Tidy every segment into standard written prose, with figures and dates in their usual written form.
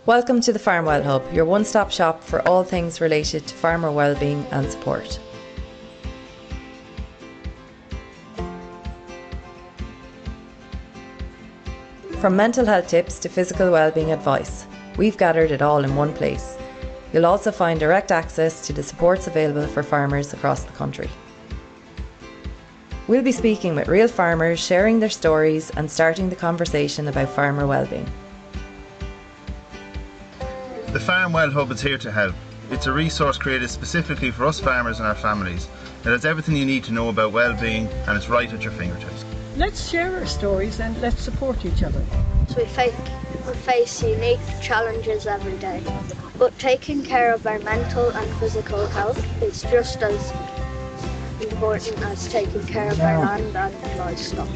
Welcome to the Farmwell Hub, your one-stop shop for all things related to farmer wellbeing and support. From mental health tips to physical wellbeing advice, we've gathered it all in one place. You'll also find direct access to the supports available for farmers across the country. We'll be speaking with real farmers, sharing their stories and starting the conversation about farmer wellbeing. The Farmwell Hub is here to help. It's a resource created specifically for us farmers and our families. It has everything you need to know about well-being and it's right at your fingertips. Let's share our stories and let's support each other. We face unique challenges every day, but taking care of our mental and physical health is just as important as taking care of our land and livestock.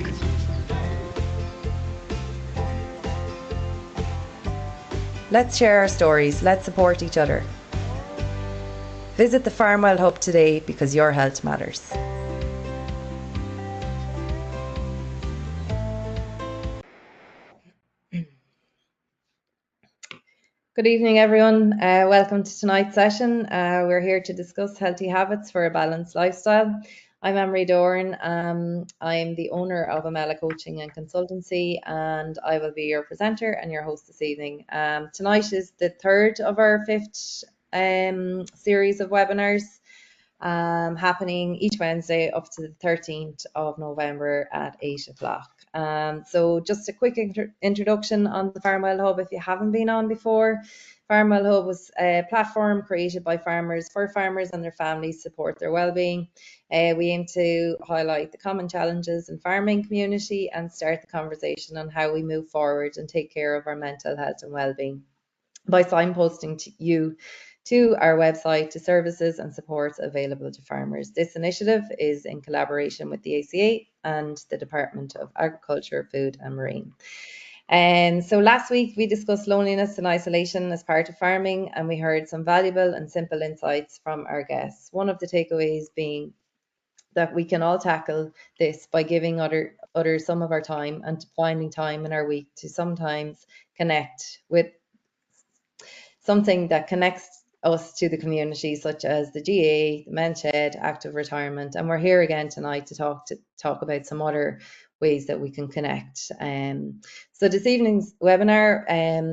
Let's share our stories, let's support each other. Visit the Farmwell Hub today because your health matters. Good evening, everyone. Welcome to tonight's session. We're here to discuss healthy habits for a balanced lifestyle. I'm Emery Dorn. I'm the owner of Amela Coaching and Consultancy, and I will be your presenter and your host this evening. Tonight is the third of our fifth series of webinars, happening each Wednesday up to the 13th of November at 8 o'clock. So just a quick introduction on the Farmwell Hub if you haven't been on before. Farmwell Hub was a platform created by farmers for farmers and their families to support their wellbeing. We aim to highlight the common challenges in farming community and start the conversation on how we move forward and take care of our mental health and wellbeing by signposting you to our website to services and supports available to farmers. This initiative is in collaboration with the ACA and the Department of Agriculture, Food and Marine. And so last week we discussed loneliness and isolation as part of farming, and we heard some valuable and simple insights from our guests. One of the takeaways being that we can all tackle this by giving others some of our time and finding time in our week to sometimes connect with something that connects us to the community, such as the GA, the Men's Shed, Active Retirement. And we're here again tonight to talk about some other ways that we can connect. So this evening's webinar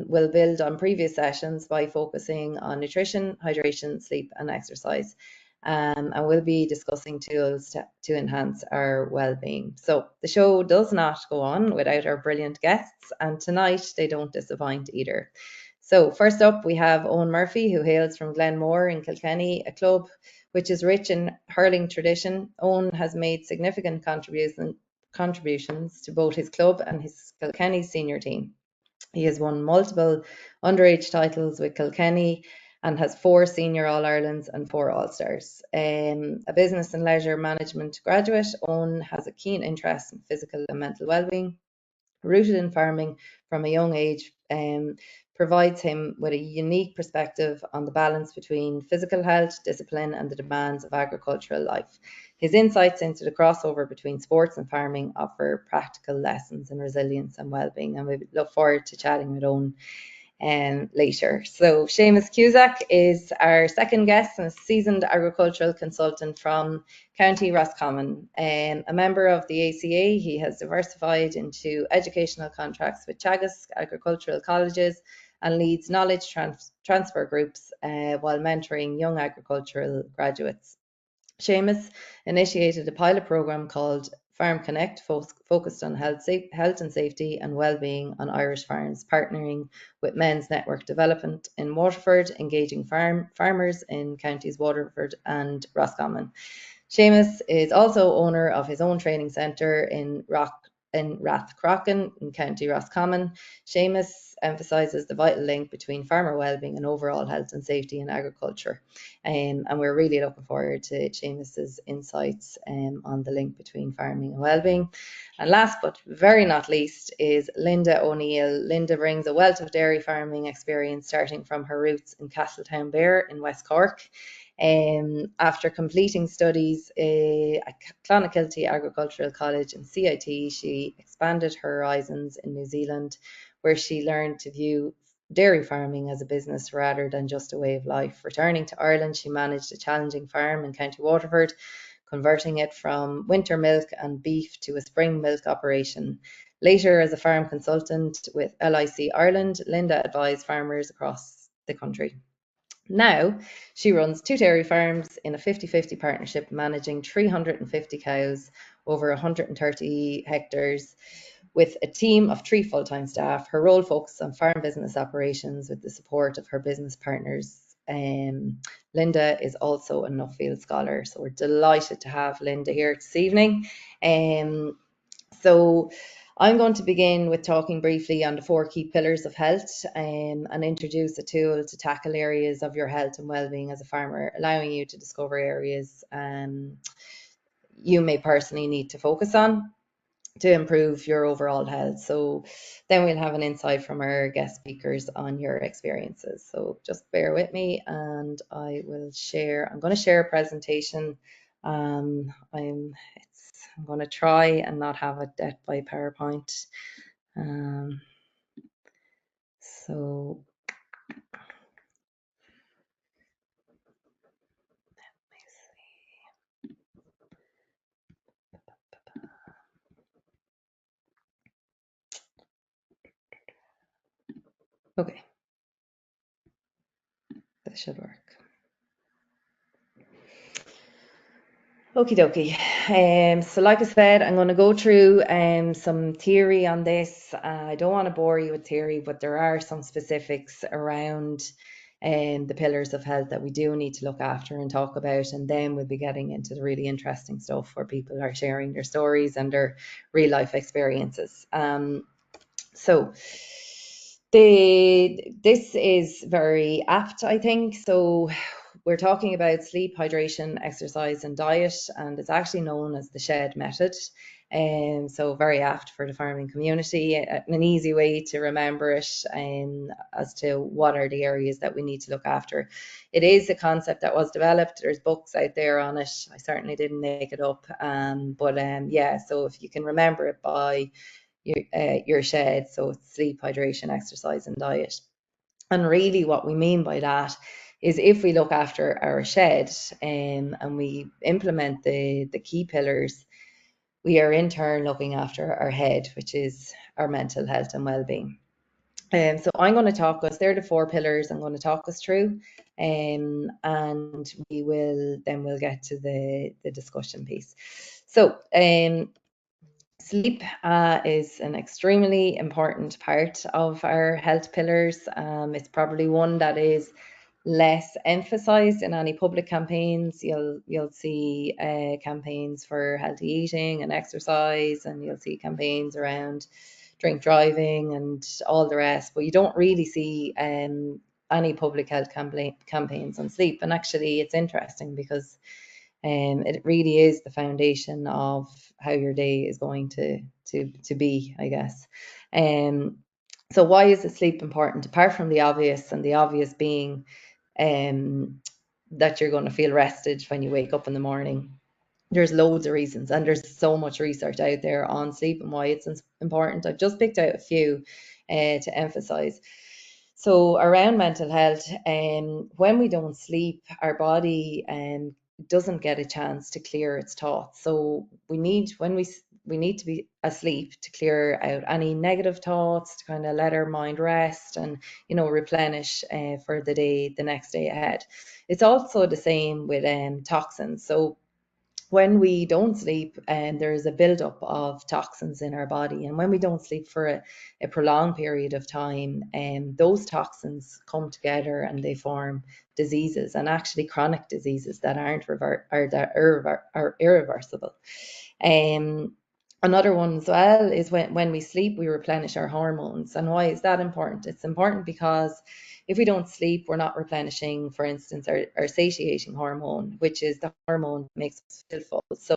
will build on previous sessions by focusing on nutrition, hydration, sleep and exercise. And we'll be discussing tools to enhance our well-being. So the show does not go on without our brilliant guests, and tonight they don't disappoint either. So first up, we have Owen Murphy, who hails from Glenmore in Kilkenny, a club which is rich in hurling tradition. Owen has made significant contributions to both his club and his Kilkenny senior team. He has won multiple underage titles with Kilkenny and has 4 senior All-Irelands and 4 All-Stars. A business and leisure management graduate, Owen has a keen interest in physical and mental well-being. Rooted in farming from a young age, provides him with a unique perspective on the balance between physical health, discipline, and the demands of agricultural life. His insights into the crossover between sports and farming offer practical lessons in resilience and well-being, and we look forward to chatting with Owen later. So Seamus Cusack is our second guest and a seasoned agricultural consultant from County Roscommon. A member of the ACA, he has diversified into educational contracts with Teagasc agricultural colleges and leads knowledge transfer groups while mentoring young agricultural graduates. Seamus initiated a pilot program called Farm Connect, focused on health and safety and well-being on Irish farms, partnering with Men's Network Development in Waterford, engaging farmers in counties Waterford and Roscommon. Seamus is also owner of his own training centre in Rathcroggan in County Roscommon. Seamus emphasises the vital link between farmer wellbeing and overall health and safety in agriculture. And we're really looking forward to Seamus's insights on the link between farming and wellbeing. And last but very not least is Linda O'Neill. Linda brings a wealth of dairy farming experience starting from her roots in Castletownbere in West Cork. After completing studies at Clonakilty Agricultural College and CIT, she expanded her horizons in New Zealand, where she learned to view dairy farming as a business rather than just a way of life. Returning to Ireland, she managed a challenging farm in County Waterford, converting it from winter milk and beef to a spring milk operation. Later, as a farm consultant with LIC Ireland, Linda advised farmers across the country. Now, she runs 2 dairy farms in a 50-50 partnership, managing 350 cows over 130 hectares with a team of 3 full-time staff. Her role focuses on farm business operations with the support of her business partners. Linda is also a Nuffield scholar, so we're delighted to have Linda here this evening. So I'm going to begin with talking briefly on the 4 key pillars of health, and introduce a tool to tackle areas of your health and well-being as a farmer, allowing you to discover areas you may personally need to focus on to improve your overall health. So then we'll have an insight from our guest speakers on your experiences. So just bear with me and I'm going to share a presentation. I'm going to try and not have it death by PowerPoint. So okay, this should work. Okie dokie. So like I said, I'm going to go through some theory on this. I don't want to bore you with theory, but there are some specifics around the pillars of health that we do need to look after and talk about. And then we'll be getting into the really interesting stuff where people are sharing their stories and their real life experiences. So this is very apt, I think. So we're talking about sleep, hydration, exercise, and diet, and it's actually known as the SHED method. And so very apt for the farming community, an easy way to remember it as to what are the areas that we need to look after. It is a concept that was developed. There's books out there on it. I certainly didn't make it up. Yeah, so if you can remember it by your SHED, so it's sleep, hydration, exercise, and diet. And really what we mean by that is if we look after our SHED and we implement the key pillars, we are in turn looking after our head, which is our mental health and well-being. So I'm going to talk us, they're the 4 pillars I'm going to talk us through, and we'll get to the discussion piece. So sleep is an extremely important part of our health pillars. It's probably one that is less emphasized in any public campaigns. You'll see campaigns for healthy eating and exercise, and you'll see campaigns around drink driving and all the rest, but you don't really see any public health campaigns on sleep. And actually it's interesting because it really is the foundation of how your day is going to be, I guess. So why is the sleep important? Apart from the obvious, and the obvious being that you're going to feel rested when you wake up in the morning. There's loads of reasons, and there's so much research out there on sleep and why it's important. I've just picked out a few to emphasize. So around mental health, when we don't sleep, our body doesn't get a chance to clear its thoughts. So we need to be asleep to clear out any negative thoughts, to kind of let our mind rest and replenish for the next day ahead. It's also the same with toxins. So when we don't sleep, there is a buildup of toxins in our body, and when we don't sleep for a prolonged period of time, those toxins come together and they form diseases, and actually chronic diseases that are irreversible. Another one as well is when we sleep, we replenish our hormones. And why is that important? It's important because if we don't sleep, we're not replenishing, for instance, our satiating hormone, which is the hormone that makes us feel full. So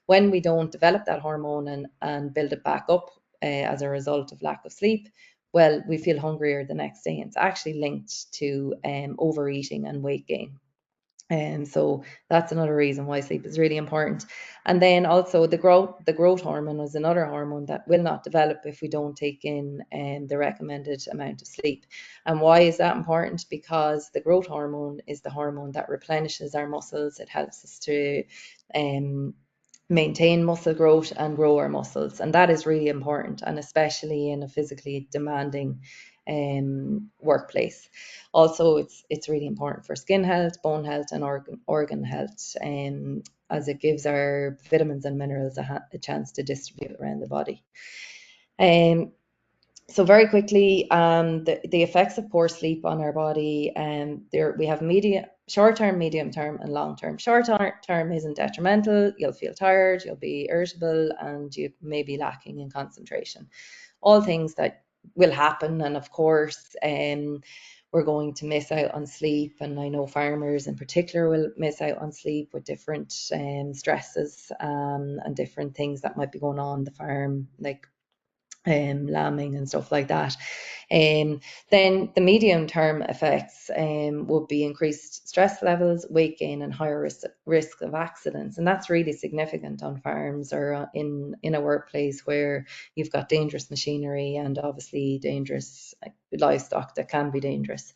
when we don't develop that hormone and build it back up as a result of lack of sleep, well, we feel hungrier the next day. And it's actually linked to overeating and weight gain. And so that's another reason why sleep is really important. And then also the growth hormone is another hormone that will not develop if we don't take in the recommended amount of sleep. And why is that important? Because the growth hormone is the hormone that replenishes our muscles. It helps us to maintain muscle growth and grow our muscles, and that is really important, and especially in a physically demanding workplace. Also, it's really important for skin health, bone health, and organ health, as it gives our vitamins and minerals a chance to distribute around the body. So very quickly, the effects of poor sleep on our body, we have short term, medium term, and long term. Short term isn't detrimental. You'll feel tired, you'll be irritable, and you may be lacking in concentration. All things that will happen, and of course, we're going to miss out on sleep, and I know farmers in particular will miss out on sleep with different stresses and different things that might be going on the farm, like lambing and stuff like that. Then the medium term effects would be increased stress levels, weight gain, and higher risk of accidents. And that's really significant on farms or in a workplace where you've got dangerous machinery and obviously dangerous livestock that can be dangerous.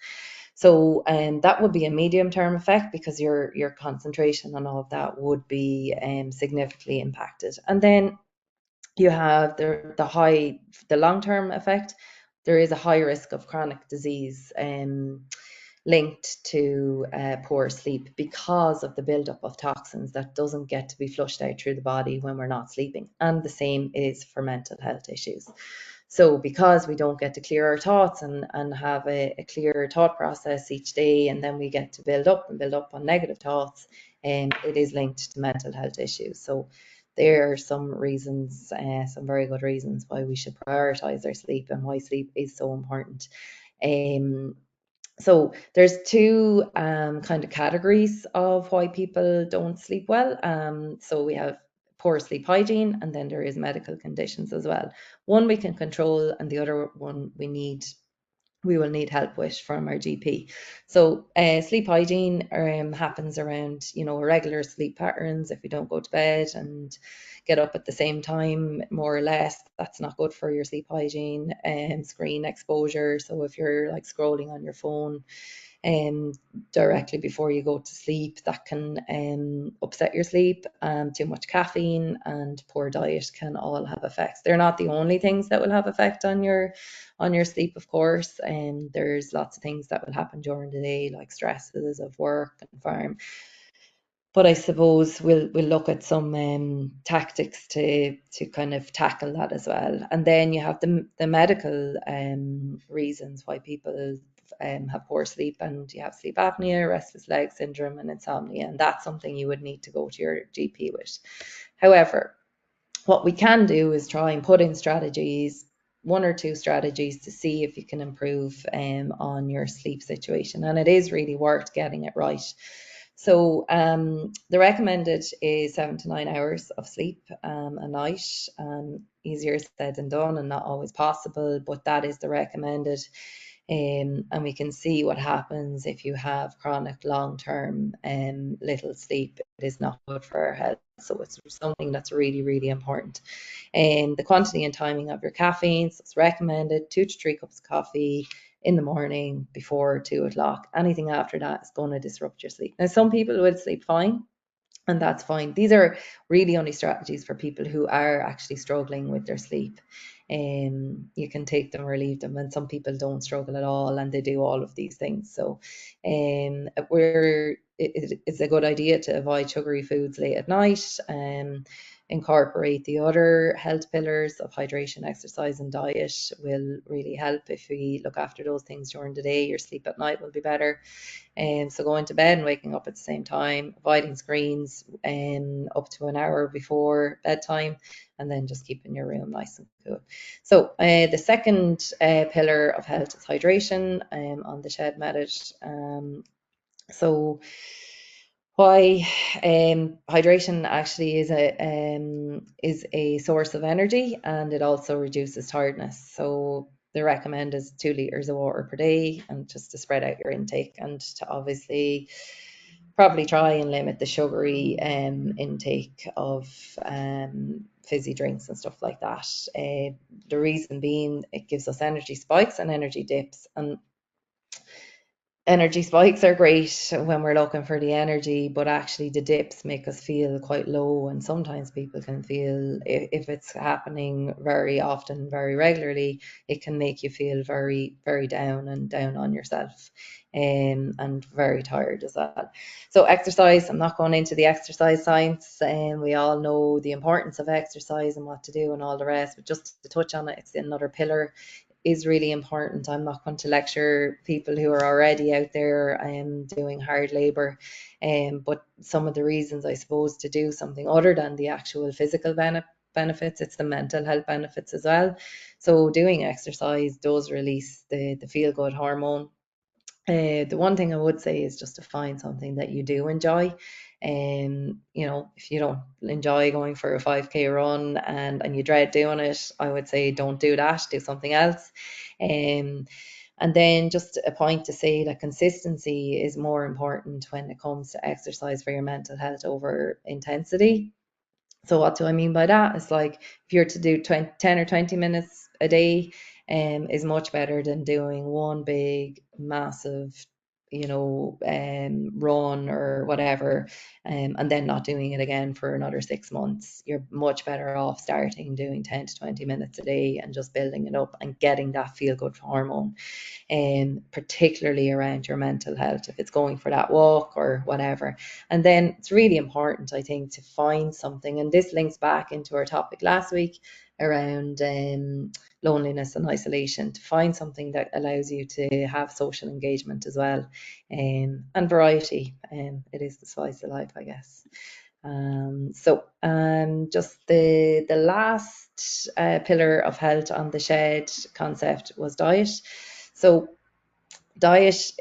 So that would be a medium term effect, because your concentration on all of that would be significantly impacted. And then you have the long-term effect. There is a high risk of chronic disease linked to poor sleep, because of the buildup of toxins that doesn't get to be flushed out through the body when we're not sleeping. And the same is for mental health issues. So because we don't get to clear our thoughts and have a clear thought process each day, and then we get to build up on negative thoughts, it is linked to mental health issues. So there are some reasons, some very good reasons why we should prioritize our sleep and why sleep is so important. So there's two kind of categories of why people don't sleep well. So we have poor sleep hygiene, and then there is medical conditions as well. One we can control, and the other one we will need help with from our GP. So sleep hygiene happens around, irregular sleep patterns. If you don't go to bed and get up at the same time, more or less, that's not good for your sleep hygiene. Screen exposure. So if you're like scrolling on your phone directly before you go to sleep, that can upset your sleep. Too much caffeine and poor diet can all have effects. They're not the only things that will have effect on your sleep, of course. There's lots of things that will happen during the day, like stresses of work and farm. But I suppose we'll look at some tactics to kind of tackle that as well. And then you have the medical reasons why people have poor sleep, and you have sleep apnea, restless leg syndrome, and insomnia, and that's something you would need to go to your GP with. However, what we can do is try and put in strategies, one or two strategies, to see if you can improve on your sleep situation, and it is really worth getting it right. So the recommended is 7 to 9 hours of sleep a night. Easier said than done and not always possible, but that is the recommended. And we can see what happens if you have chronic long-term little sleep. It is not good for our health. So it's something that's really, really important. And the quantity and timing of your caffeine, so it's recommended 2 to 3 cups of coffee in the morning before 2 o'clock. Anything after that is going to disrupt your sleep. Now, some people will sleep fine, and that's fine. These are really only strategies for people who are actually struggling with their sleep. You can take them or leave them, and some people don't struggle at all and they do all of these things. So it's a good idea to avoid sugary foods late at night, incorporate the other health pillars of hydration, exercise, and diet will really help. If we look after those things during the day, your sleep at night will be better. So going to bed and waking up at the same time, avoiding screens up to an hour before bedtime, and then just keeping your room nice and cool. So the second pillar of health is hydration on the shed method. So why hydration actually is a source of energy, and it also reduces tiredness. So the recommend is 2 liters of water per day, and just to spread out your intake and to obviously probably try and limit the sugary intake of fizzy drinks and stuff like that. The reason being, it gives us energy spikes and energy dips, and energy spikes are great when we're looking for the energy, but actually the dips make us feel quite low, and sometimes people can feel, if it's happening very often, very regularly, it can make you feel very, very down and down on yourself, and very tired as well. So exercise, I'm not going into the exercise science, and we all know the importance of exercise and what to do and all the rest, but just to touch on it, it's another pillar is really important. I'm not going to lecture people who are already out there doing hard labor, but some of the reasons, I suppose, to do something other than the actual physical benefits, it's the mental health benefits as well. So doing exercise does release the feel good hormone. The one thing I would say is just to find something that you do enjoy. If you don't enjoy going for a 5K run and you dread doing it, I would say don't do that, do something else. And then just a point to say that consistency is more important when it comes to exercise for your mental health over intensity. So what do I mean by that? It's like if you're to do 10 or 20 minutes a day, is much better than doing one big, massive, run or whatever, and then not doing it again for another 6 months. You're much better off starting doing 10 to 20 minutes a day and just building it up and getting that feel good hormone, particularly around your mental health, if it's going for that walk or whatever. And then it's really important, I think, to find something, and this links back into our topic last week around loneliness and isolation, to find something that allows you to have social engagement as well, and variety. It is the spice of life, I guess. Just the last pillar of health on the shed concept was diet. So diet,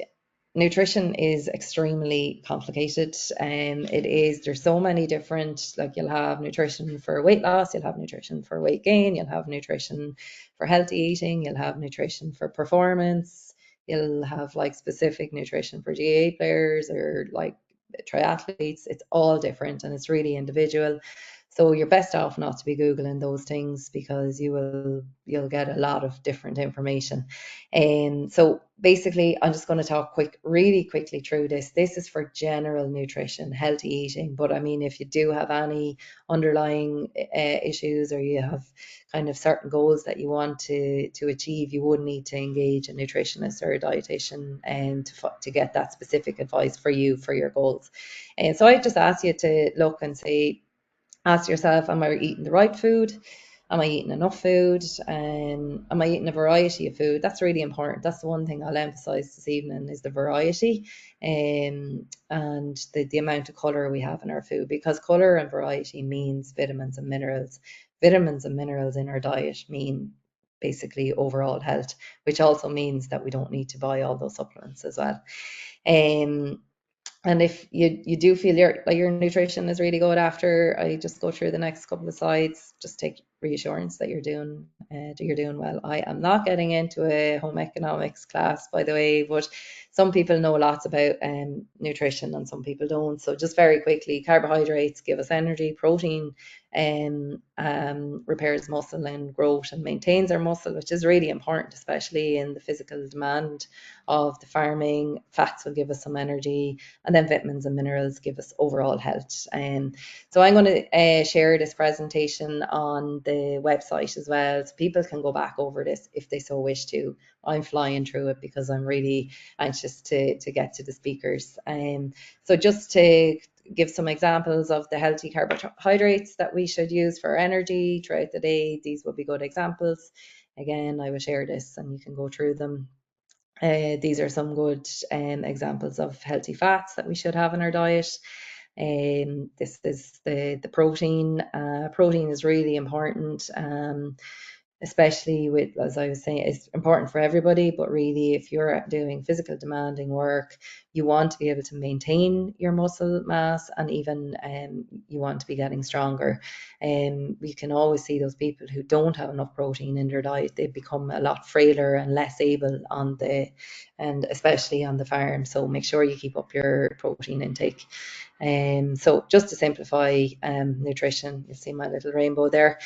nutrition is extremely complicated. There's so many different, like you'll have nutrition for weight loss, you'll have nutrition for weight gain, you'll have nutrition for healthy eating, you'll have nutrition for performance, you'll have like specific nutrition for GA players or like triathletes. It's all different and it's really individual. So you're best off not to be Googling those things, because you'll get a lot of different information. And so basically, I'm just going to talk really quickly through this. This is for general nutrition, healthy eating. But I mean, if you do have any underlying issues, or you have kind of certain goals that you want to achieve, you would need to engage a nutritionist or a dietitian and to get that specific advice for you for your goals. And so I just ask you to look and say, ask yourself, am I eating the right food? Am I eating enough food? Am I eating a variety of food? That's really important. That's the one thing I'll emphasize this evening, is the variety, and the amount of colour we have in our food, because colour and variety means vitamins and minerals. Vitamins and minerals in our diet mean basically overall health, which also means that we don't need to buy all those supplements as well. And if you do feel your nutrition is really good after I just go through the next couple of slides, just take reassurance that you're doing well. I am not getting into a home economics class, by the way, but some people know lots about nutrition and some people don't. So just very quickly, carbohydrates give us energy, protein repairs muscle and growth and maintains our muscle, which is really important, especially in the physical demand of the farming. Fats will give us some energy, and then vitamins and minerals give us overall health. So I'm going to share this presentation on the website as well, so people can go back over this if they so wish to. I'm flying through it because I'm really anxious to get to the speakers. So just to give some examples of the healthy carbohydrates that we should use for energy throughout the day, these will be good examples. Again, I will share this and you can go through them. These are some good examples of healthy fats that we should have in our diet. This is the protein. Protein is really important. especially with, as I was saying, it's important for everybody, but really if you're doing physical demanding work, you want to be able to maintain your muscle mass, and even you want to be getting stronger. We can always see those people who don't have enough protein in their diet, they become a lot frailer and less able and especially on the farm. So make sure you keep up your protein intake. So just to simplify nutrition, you'll see my little rainbow there.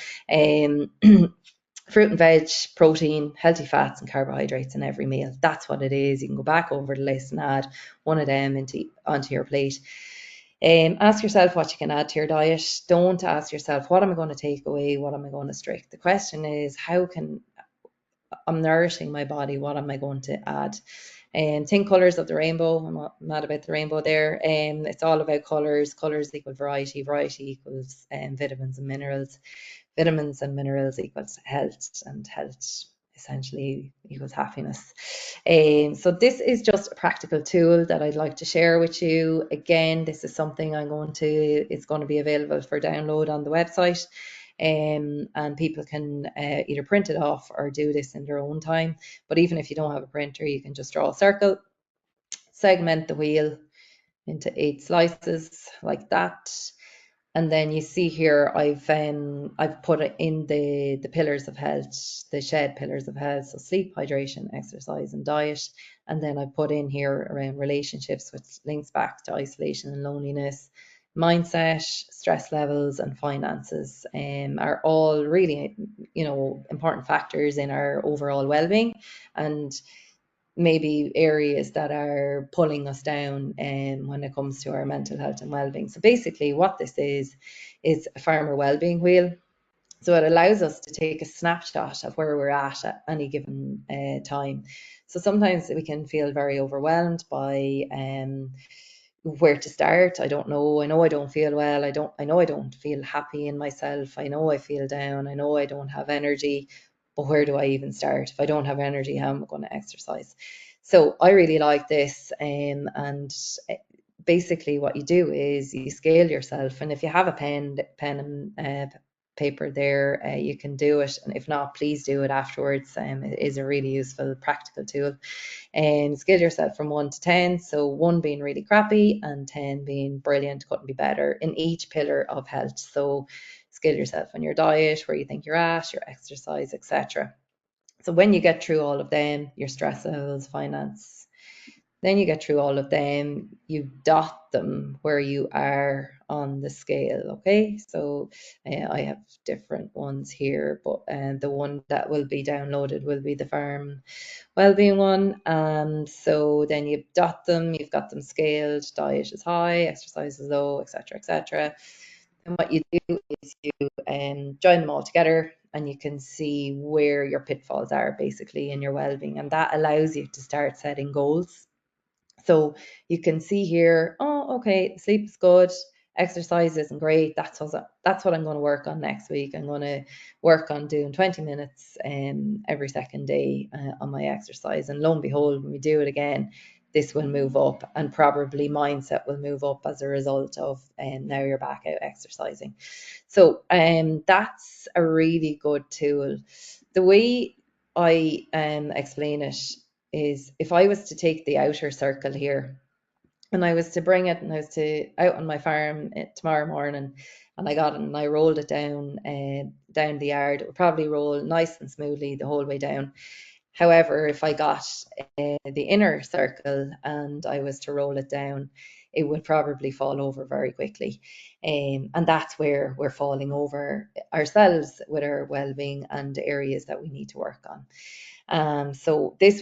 Fruit and veg, protein, healthy fats and carbohydrates in every meal. That's what it is. You can go back over the list and add one of them onto your plate. Ask yourself what you can add to your diet. Don't ask yourself, what am I going to take away? What am I going to restrict? The question is, I'm nourishing my body, what am I going to add? Think colours of the rainbow. I'm not about the rainbow there. It's all about colours. Colours equal variety. Variety equals vitamins and minerals. Vitamins and minerals equals health, and health essentially equals happiness. So this is just a practical tool that I'd like to share with you. Again, this is something it's going to be available for download on the website. And people can either print it off or do this in their own time. But even if you don't have a printer, you can just draw a circle, segment the wheel into 8 slices like that. And then you see here, I've put it in the pillars of health, the shed pillars of health, so sleep, hydration, exercise, and diet. And then I put in here around relationships, which links back to isolation and loneliness. Mindset, stress levels, and finances are all really, important factors in our overall well-being, and maybe areas that are pulling us down when it comes to our mental health and well-being. So basically what this is a farmer well-being wheel. So it allows us to take a snapshot of where we're at any given time. So sometimes we can feel very overwhelmed by where to start. I don't know. I know I don't feel well. I know I don't feel happy in myself. I know I feel down. I know I don't have energy. But where do I even start? If I don't have energy, how am I going to exercise? So I really like this. And basically what you do is you scale yourself. And if you have a pen and paper there, you can do it. And if not, please do it afterwards. It is a really useful practical tool. Scale yourself from 1 to 10. So 1 being really crappy and 10 being brilliant, couldn't be better in each pillar of health. So scale yourself on your diet, where you think you're at, your exercise, etc. So when you get through all of them, your stress levels, finance, then you get through all of them, you dot them where you are on the scale. Okay, so I have different ones here, but the one that will be downloaded will be the farm well-being one. So then you dot them, you've got them scaled, diet is high, exercise is low, etc., etc. And what you do is you join them all together, and you can see where your pitfalls are basically in your well-being, and that allows you to start setting goals. So you can see here, oh, okay, sleep is good, exercise isn't great. That's what I'm going to work on next week. I'm going to work on doing 20 minutes every second day on my exercise. And lo and behold, when we do it again, this will move up, and probably mindset will move up as a result of now you're back out exercising. So that's a really good tool. The way I explain it is, if I was to take the outer circle here and I was to bring it and I was to out on my farm tomorrow morning, and I got it and I rolled it down the yard, it would probably roll nice and smoothly the whole way down. However, if I got the inner circle and I was to roll it down, it would probably fall over very quickly. And that's where we're falling over ourselves with our well-being and areas that we need to work on. So this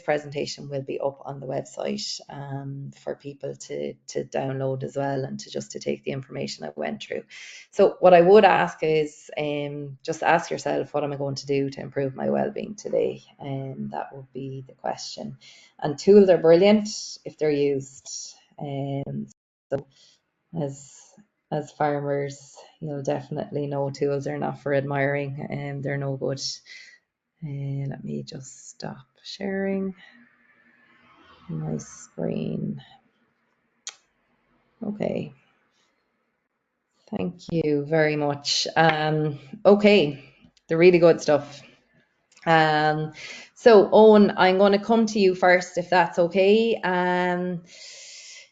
presentation will be up on the website for people to download as well, and to take the information I went through. So what I would ask is just ask yourself, what am I going to do to improve my well-being today? And that would be the question. And tools are brilliant if they're used. So as farmers, you'll definitely know tools are not for admiring, and they're no good. Let me just stop sharing my screen. Okay. Thank you very much. Okay. the really good stuff. So Owen, I'm going to come to you first, if that's okay.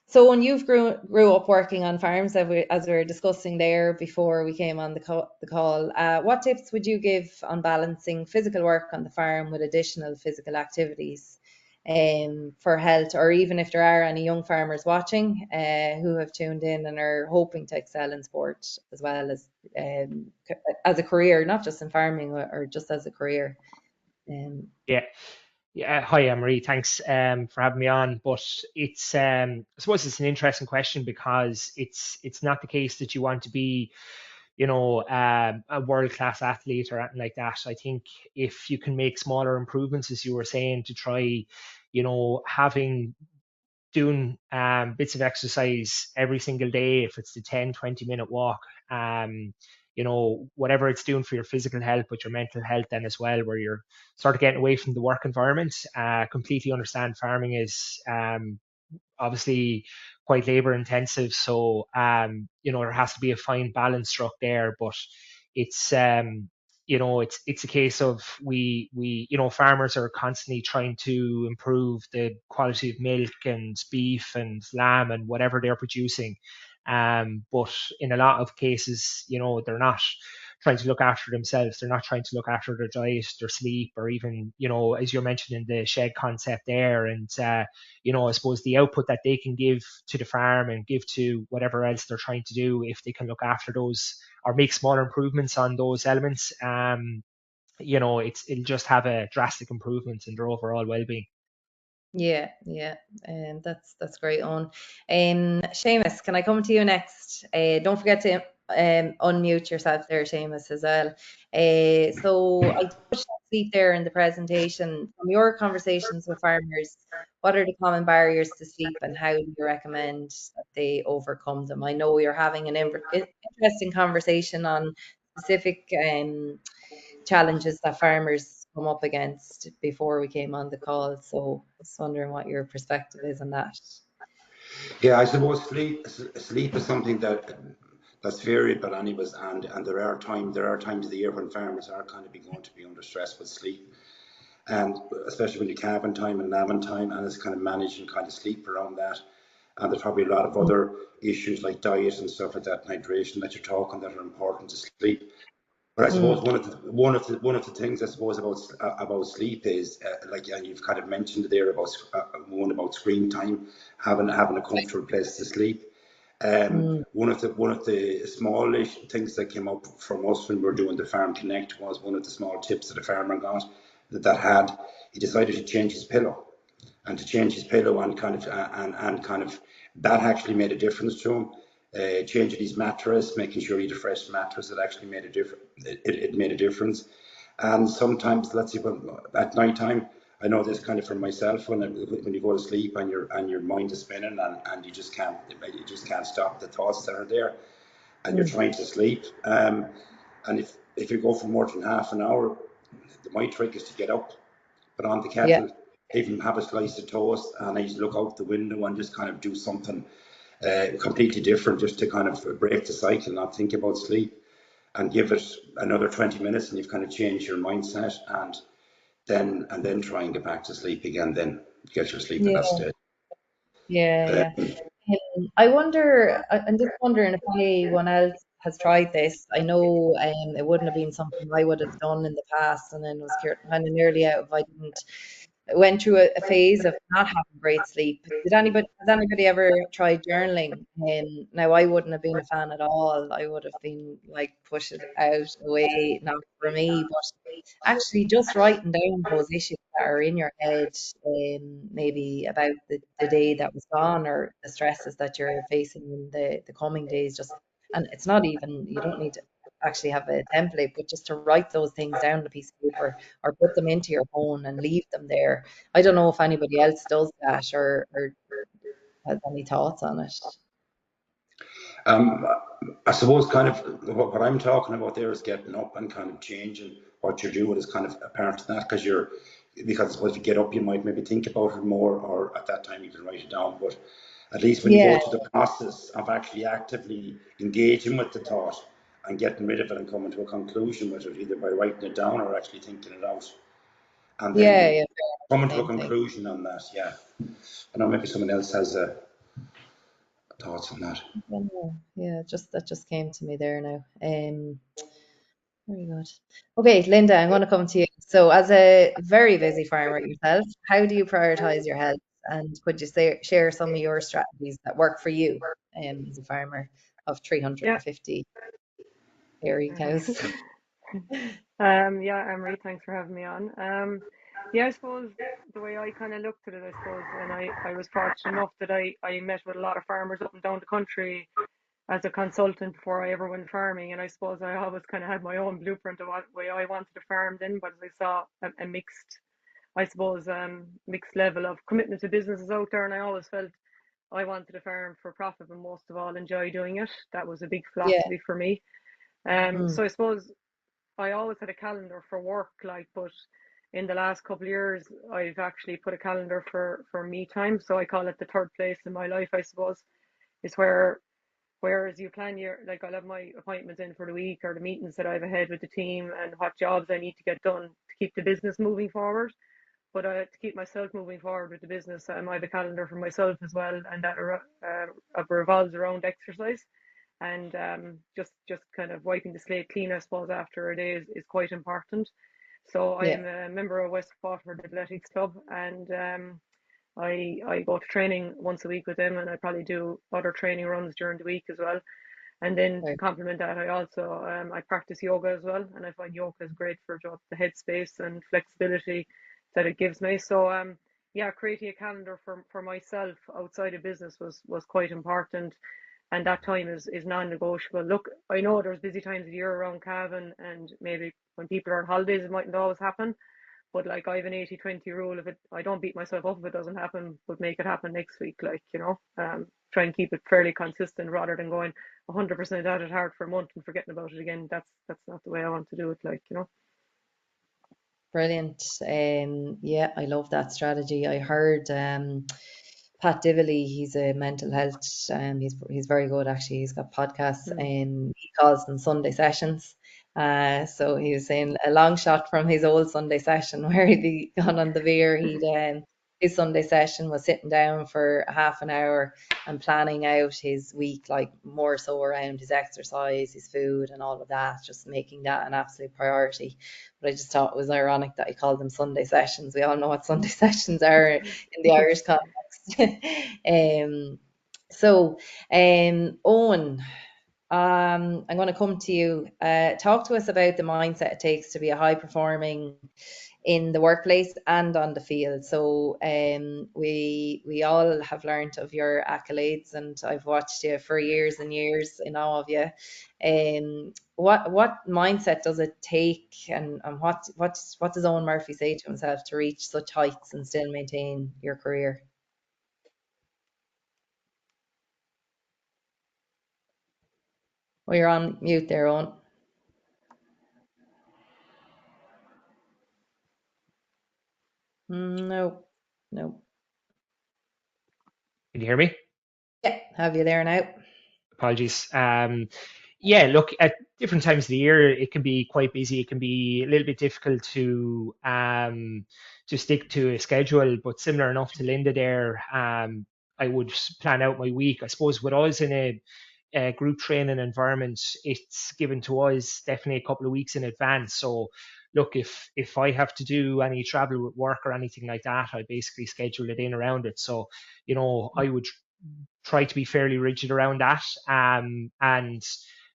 So when you've grew up working on farms, as we were discussing there before we came on the call, what tips would you give on balancing physical work on the farm with additional physical activities for health, or even if there are any young farmers watching who have tuned in and are hoping to excel in sport as well as a career, not just in farming or just as a career? Yeah. Yeah, hi, Marie. Thanks for having me on. But it's I suppose it's an interesting question, because it's not the case that you want to be, a world-class athlete or anything like that. I think if you can make smaller improvements, as you were saying, to try, having doing bits of exercise every single day, if it's the 10-20 minute walk, whatever it's doing for your physical health, but your mental health then as well, where you're sort of getting away from the work environment. Completely understand farming is obviously quite labor intensive. So, there has to be a fine balance struck there. But it's, it's a case of farmers are constantly trying to improve the quality of milk and beef and lamb and whatever they're producing. But in a lot of cases, they're not trying to look after themselves. They're not trying to look after their diet, their sleep, or even, as you're mentioning, the shed concept there. And, I suppose the output that they can give to the farm and give to whatever else they're trying to do, if they can look after those or make smaller improvements on those elements, it'll just have a drastic improvement in their overall well-being. Yeah, that's great, Owen. Seamus, can I come to you next? Don't forget to unmute yourself there, Seamus, as well. So I touched on sleep there in the presentation. From your conversations with farmers, what are the common barriers to sleep, and how do you recommend that they overcome them? I know you're having an interesting conversation on specific challenges that farmers come up against before we came on the call. So just wondering what your perspective is on that. Yeah, I suppose sleep is something that's varied by anyways, and there are times of the year when farmers are kind of going to be under stress with sleep, and especially when you calving time and lambing time, and it's kind of managing kind of sleep around that. And there's probably a lot of other issues like diet and stuff like that, hydration that you're talking, that are important to sleep. But I suppose one of the things I suppose about sleep is like, and you've kind of mentioned there about one about screen time, having a comfortable place to sleep. One of the smallish things that came up from us when we were doing the Farm Connect was one of the small tips that a farmer got he decided to change his pillow, and kind of that actually made a difference to him. Changing his mattress, making sure he had a fresh mattress, it actually made a difference. It made a difference. And sometimes, let's see, at night time, I know this kind of from myself, when you go to sleep and your mind is spinning, and you just can't stop the thoughts that are there, and you're trying to sleep. And if you go for more than half an hour, my trick is to get up, put on the Yeah, kettle, even have a slice of toast, and I just look out the window and just kind of do something completely different, just to kind of break the cycle, not think about sleep, and give it another 20 minutes, and you've kind of changed your mindset, and then try and get back to sleep again, then get your sleep at yeah, that stage. yeah. I'm just wondering if anyone else has tried this. I know it wouldn't have been something I would have done in the past, and then was kind of nearly out if I didn't. I went through a phase of not having great sleep. Has anybody ever tried journaling? Now I wouldn't have been a fan at all. I would have been like, push it out away, not for me. But actually just writing down those issues that are in your head, maybe about the day that was gone, or the stresses that you're facing in the coming days, just, and it's not even, you don't need to actually have a template, but just to write those things down on a piece of paper, or put them into your phone and leave them there. I don't know if anybody else does that, or has any thoughts on it. Um, I suppose kind of what I'm talking about there is getting up and kind of changing what you're doing is kind of a part of that, because I suppose if you get up, you might maybe think about it more, or at that time you can write it down. But at least when you Yeah, go through the process of actually actively engaging with the thought and getting rid of it and coming to a conclusion with it, either by writing it down or actually thinking it out. And Yeah, then yeah, coming to a same thing. conclusion on that, yeah. I know maybe someone else has thoughts on that. Yeah, that just came to me there now. Very good. Okay, Linda, I'm going to come to you. So, as a very busy farmer yourself, how do you prioritize your health? And could you share some of your strategies that work for you as a farmer of Yeah. 350 dairy cows? Yeah, Emery, thanks for having me on. Yeah, I suppose the way I kind of looked at it, I suppose, and I was fortunate enough that I met with a lot of farmers up and down the country as a consultant before I ever went farming. And I suppose I always kind of had my own blueprint of what way I wanted to farm then, but as I saw a mixed, I suppose, mixed level of commitment to businesses out there, and I always felt I wanted to farm for profit, but most of all enjoy doing it. That was a big Yeah. philosophy for me. Mm. So I suppose I always had a calendar for work, like, but in the last couple of years, I've actually put a calendar for me time. So I call it the third place in my life, I suppose, is where whereas you plan your, like, I'll have my appointments in for the week or the meetings that I've ahead with the team and what jobs I need to get done to keep the business moving forward. But to keep myself moving forward with the business, I have a calendar for myself as well, and that revolves around exercise. And just kind of wiping the slate clean, I suppose, after a day is quite important. So Yeah. I'm a member of West Waterford Athletics Club, and I go to training once a week with them, and I probably do other training runs during the week as well. And then to Right. complement that, I also I practice yoga as well, and I find yoga is great for just the headspace and flexibility that it gives me. So yeah, creating a calendar for myself outside of business was quite important, and that time is non-negotiable. Look, I know there's busy times of the year around Cavan, and maybe when people are on holidays, it mightn't always happen. But like, I have an 80-20 rule. If it, I don't beat myself up if it doesn't happen, but make it happen next week. Like, try and keep it fairly consistent rather than going 100% at it hard for a month and forgetting about it again. That's not the way I want to do it. Like. Brilliant. Yeah, I love that strategy. I heard Pat Divilly, he's a mental health, he's very good actually. He's got podcasts Mm. and he calls them Sunday sessions. So he was saying a long shot from his old Sunday session where he'd be gone on the beer. His Sunday session was sitting down for half an hour and planning out his week, like more so around his exercise, his food, and all of that, just making that an absolute priority. But I just thought it was ironic that he called them Sunday sessions. We all know what Sunday sessions are in the Irish context. um, so, Owen, I'm going to come to you. Talk to us about the mindset it takes to be a high performing in the workplace and on the field. So we all have learned of your accolades, and I've watched you for years and years in all of you. What mindset does it take, and what does Owen Murphy say to himself to reach such heights and still maintain your career? Well, you're on mute there, Owen. No, no. Can you hear me? Yeah, have you there now? Apologies. Yeah, look, at different times of the year, it can be quite busy. It can be a little bit difficult to stick to a schedule, but similar enough to Linda there, I would plan out my week. I suppose with us in a group training environment, it's given to us definitely a couple of weeks in advance. So look, if I have to do any travel with work or anything like that, I basically schedule it in around it. So, I would try to be fairly rigid around that. And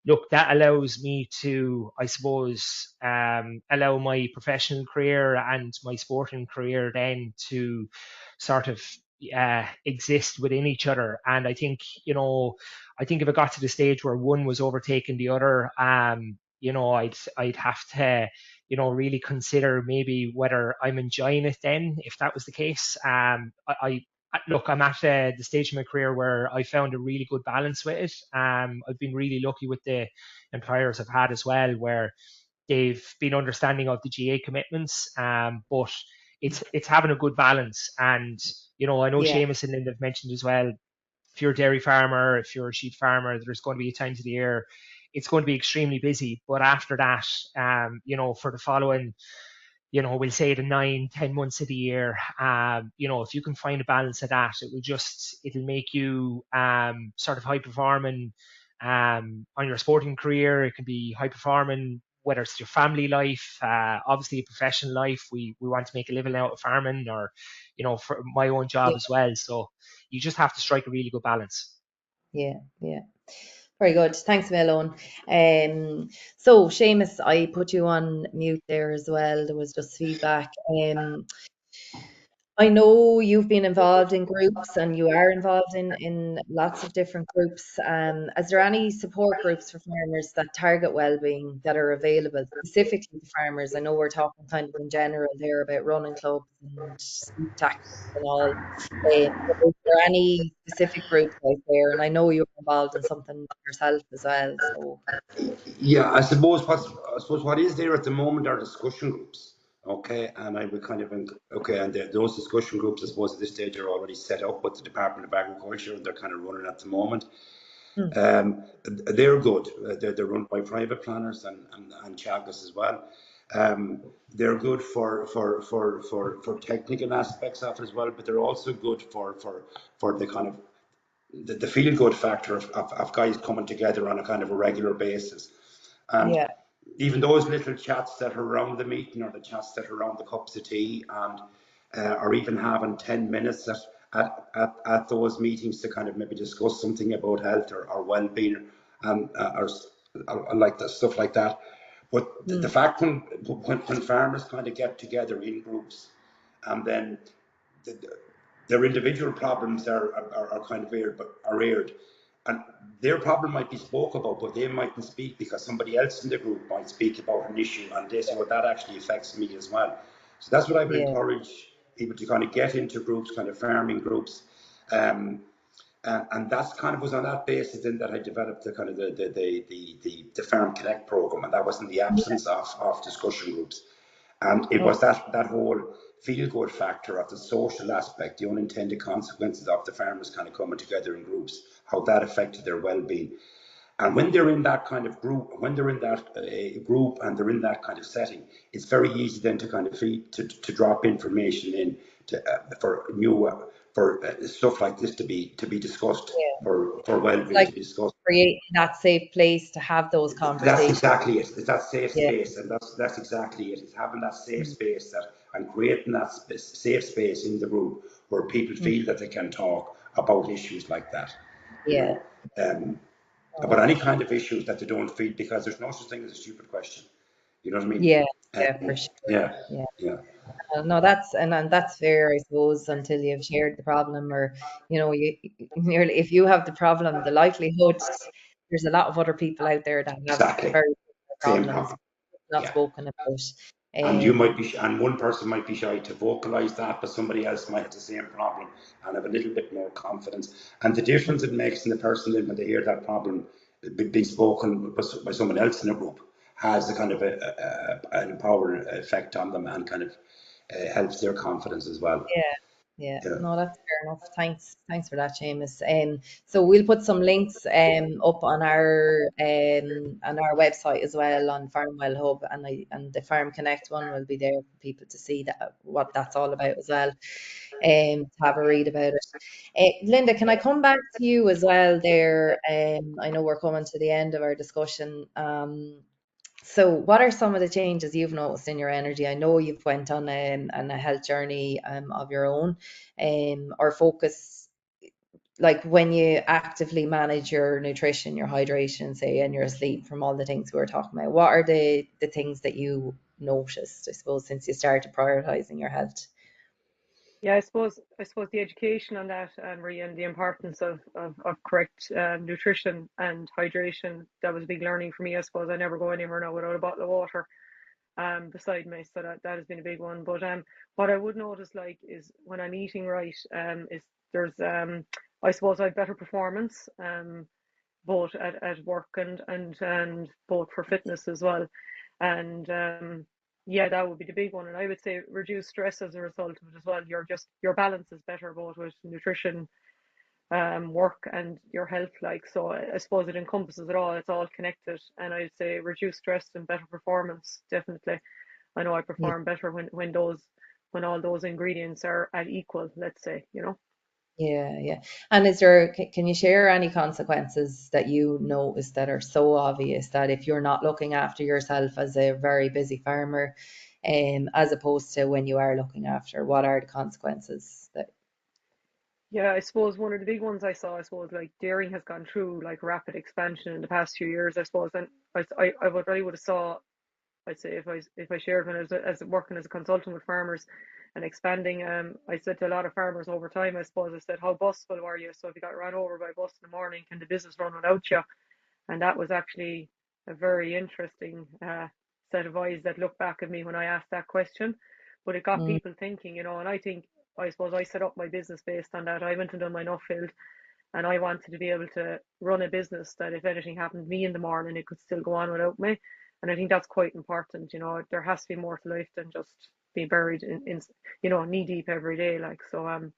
look, that allows me to, I suppose, allow my professional career and my sporting career then to sort of exist within each other. And I think if it got to the stage where one was overtaking the other, I'd have to, really consider maybe whether I'm enjoying it then, if that was the case. Look, I'm at the stage of my career where I found a really good balance with it. I've been really lucky with the employers I've had as well, where they've been understanding of the GA commitments, but it's having a good balance. And I know Yeah, Seamus and Linda have mentioned as well, if you're a dairy farmer, if you're a sheep farmer, there's going to be times of the year it's going to be extremely busy. But after that, for the following, we'll say the 9-10 months of the year, if you can find a balance of that, it'll make you sort of high performing on your sporting career. It can be high performing, whether it's your family life, obviously a professional life. We want to make a living out of farming, or, for my own job Yeah, as well. So you just have to strike a really good balance. yeah, yeah. Very good. Thanks, Melon. So Seamus, I put you on mute there as well. There was just feedback. I know you've been involved in groups and you are involved in lots of different groups. Is there any support groups for farmers that target wellbeing that are available specifically to farmers? I know we're talking kind of in general there about running clubs and sleep tactics and all. But is there any specific groups out there? And I know you're involved in something yourself as well. So Yeah, I suppose what is there at the moment are discussion groups. Okay, and I would kind of okay, and those discussion groups, I suppose at this stage are already set up with the Department of Agriculture, and they're kind of running at the moment. mm, They're good. They're run by private planners and Chagas as well. They're good for technical aspects of it as well, but they're also good for the kind of the feel good factor of guys coming together on a kind of a regular basis. And yeah, even those little chats that are around the meeting, or the chats that are around the cups of tea, and or even having 10 minutes at those meetings to kind of maybe discuss something about health or well-being, or like the stuff like that. But the mm, fact when farmers kind of get together in groups, and then the, their individual problems are kind of aired, and their problem might be spoke about, but they mightn't speak because somebody else in the group might speak about an issue, and they say, well, that actually affects me as well. So that's what I would yeah, encourage people to kind of get into groups, kind of farming groups. um, and that's kind of was on that basis then that I developed the kind of the Farm Connect program, and that was in the absence of discussion groups. And it oh, was that whole feel good factor of the social aspect, the unintended consequences of the farmers kind of coming together in groups, how that affected their well being. And when they're in that kind of group, when they're in that group and they're in that kind of setting, it's very easy then to kind of to drop information in for new for stuff like this to be discussed, yeah. for well It's being like to be discussed. creating that safe place to have those That's conversations. exactly it. It's that safe Yeah. space, and that's exactly it. It's having that safe Mm, space and creating that safe space in the group where people mm, feel that they can talk about issues like that. You yeah. know, um, about Oh, any kind of issues that they don't feel, because there's no such thing as a stupid question. You know what I mean? yeah. Yeah, for sure. Yeah, Yeah. yeah, No, and that's fair, I suppose, until you've shared the problem, or nearly if you have the problem, the likelihood there's a lot of other people out there that have exactly. very similar Same problems problem. not Yeah. spoken about. And you might Um, be, and one person might be shy to vocalize that, but somebody else might have the same problem and have a little bit more confidence. And the difference it makes in the person when they hear that problem being spoken by someone else in a group has a kind of an empowering effect on them, and kind of helps their confidence as well. Yeah, yeah. Yeah. No, that's fair enough. Thanks for that, Seamus. So we'll put some links up on our website as well, on Farmwell Hub, and the Farm Connect one will be there for people to see that what that's all about as well, to have a read about it. Linda, can I come back to you as well there? I know we're coming to the end of our discussion. So, what are some of the changes you've noticed in your energy? I know you've went on a health journey of your own, or focus like when you actively manage your nutrition, your hydration, say, and your sleep from all the things we were talking about. What are the things that you noticed, I suppose, since you started prioritizing your health? Yeah, I suppose the education on that, Maria, and the importance of correct nutrition and hydration, that was a big learning for me. I suppose I never go anywhere now without a bottle of water beside me, so that has been a big one. But what I would notice, like, is when I'm eating right, is there's I suppose I have better performance, both at work and both for fitness as well. And yeah, that would be the big one. And I would say reduce stress as a result of it as well. Your balance is better, both with nutrition, work and your health. Like, so I suppose it encompasses it all. It's all connected, and I'd say reduce stress and better performance. Definitely, I know I Yeah, perform better when all those ingredients are at equal. Let's say, you know. yeah. And can you share any consequences that you notice that are so obvious that if you're not looking after yourself as a very busy farmer, as opposed to when you are looking after, what are the consequences that? Yeah, I suppose one of the big ones I saw, I suppose, like dairying has gone through like rapid expansion in the past few years, I suppose, and I would have saw, I'd say if I shared when I was as working as a consultant with farmers and expanding, I said to a lot of farmers over time, I suppose, I said, how busful were you? So if you got run over by a bus in the morning, can the business run without you? And that was actually a very interesting set of eyes that looked back at me when I asked that question. But it got Mm, people thinking, you know, and I suppose I set up my business based on that. I went and done my Nuffield, and I wanted to be able to run a business that if anything happened to me in the morning, it could still go on without me. And I think that's quite important. You know, there has to be more to life than just be buried in you know, knee deep every day. Like, so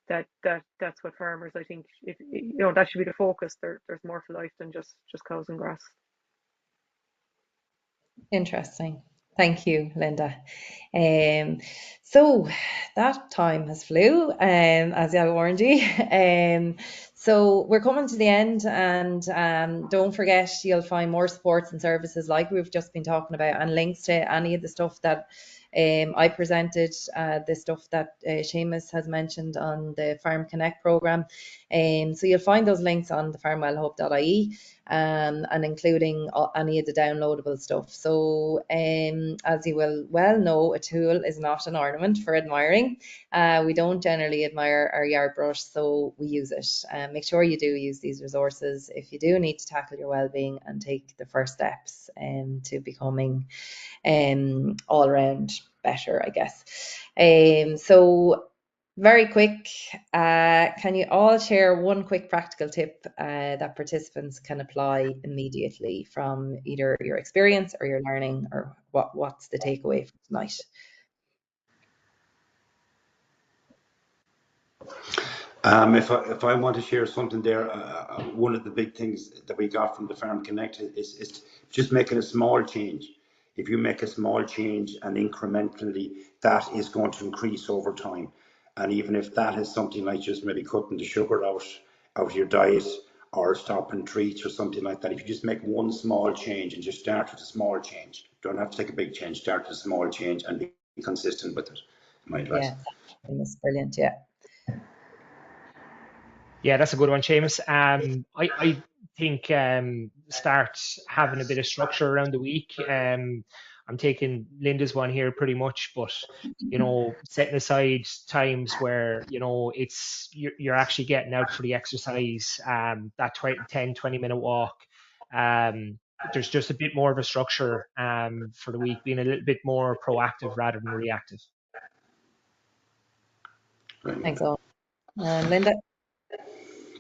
that's what farmers, I think, if you know, that should be the focus. There's more to life than just cows and grass. interesting. Thank you, Linda. Um, so that time has flew, as I warned you. So we're coming to the end, and don't forget you'll find more supports and services like we've just been talking about, and links to any of the stuff that I presented, the stuff that Seamus has mentioned on the Farm Connect program. So you'll find those links on the farmwellhub.ie, and including any of the downloadable stuff. So, as you will well know, a tool is not an ornament for admiring. We don't generally admire our yard brush, so we use it. Make sure you do use these resources if you do need to tackle your well-being and take the first steps to becoming all around better, I guess. So very quick, can you all share one quick practical tip that participants can apply immediately from either your experience or your learning, or what's the takeaway from tonight? If I want to share something there, one of the big things that we got from the Farm Connect is just making a small change. If you make a small change and incrementally, that is going to increase over time. And even if that is something like just maybe cutting the sugar out of your diet or stopping treats or something like that, if you just make one small change and just start with a small change, don't have to take a big change, start with a small change and be consistent with it, my advice. Yeah, that's brilliant. Yeah. Yeah, that's a good one, Seamus. I think start having a bit of structure around the week. I'm taking Linda's one here pretty much, but you know, setting aside times where you know you're actually getting out for the exercise, that 10-20 minute walk. There's just a bit more of a structure for the week, being a little bit more proactive rather than reactive. Thanks all. And Linda?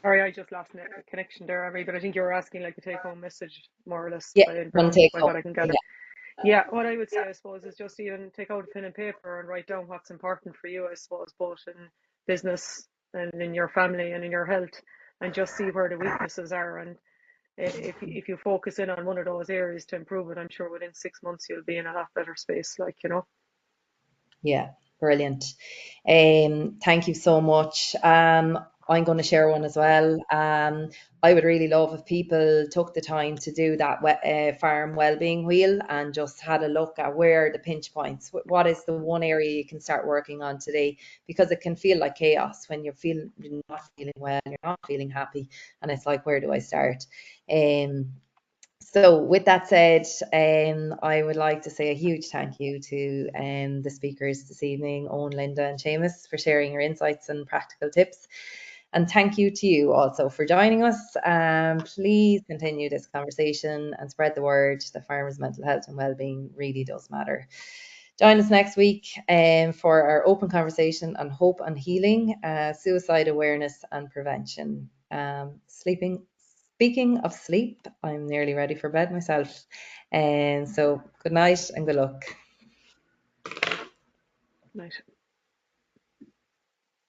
Sorry, I just lost a connection there, Emery, but I think you were asking like a take-home message, more or less, Yeah, by one take by home. what I can gather. Yeah, what I would say, I suppose, is just even take out a pen and paper and write down what's important for you, I suppose, both in business and in your family and in your health, and just see where the weaknesses are. And if you focus in on one of those areas to improve it, I'm sure within 6 months you'll be in a lot better space, like, you know. Yeah, brilliant. Thank you so much. I'm going to share one as well. I would really love if people took the time to do that farm wellbeing wheel and just had a look at where the pinch points. What is the one area you can start working on today? Because it can feel like chaos when you're not feeling well, you're not feeling happy, and it's like, where do I start? So with that said, I would like to say a huge thank you to the speakers this evening, Owen, Linda and Seamus, for sharing your insights and practical tips. And thank you to you also for joining us. Please continue this conversation and spread the word that farmers' mental health and wellbeing really does matter. Join us next week for our open conversation on hope and healing, suicide awareness and prevention. Speaking of sleep, I'm nearly ready for bed myself. And so good night and good luck. Nice.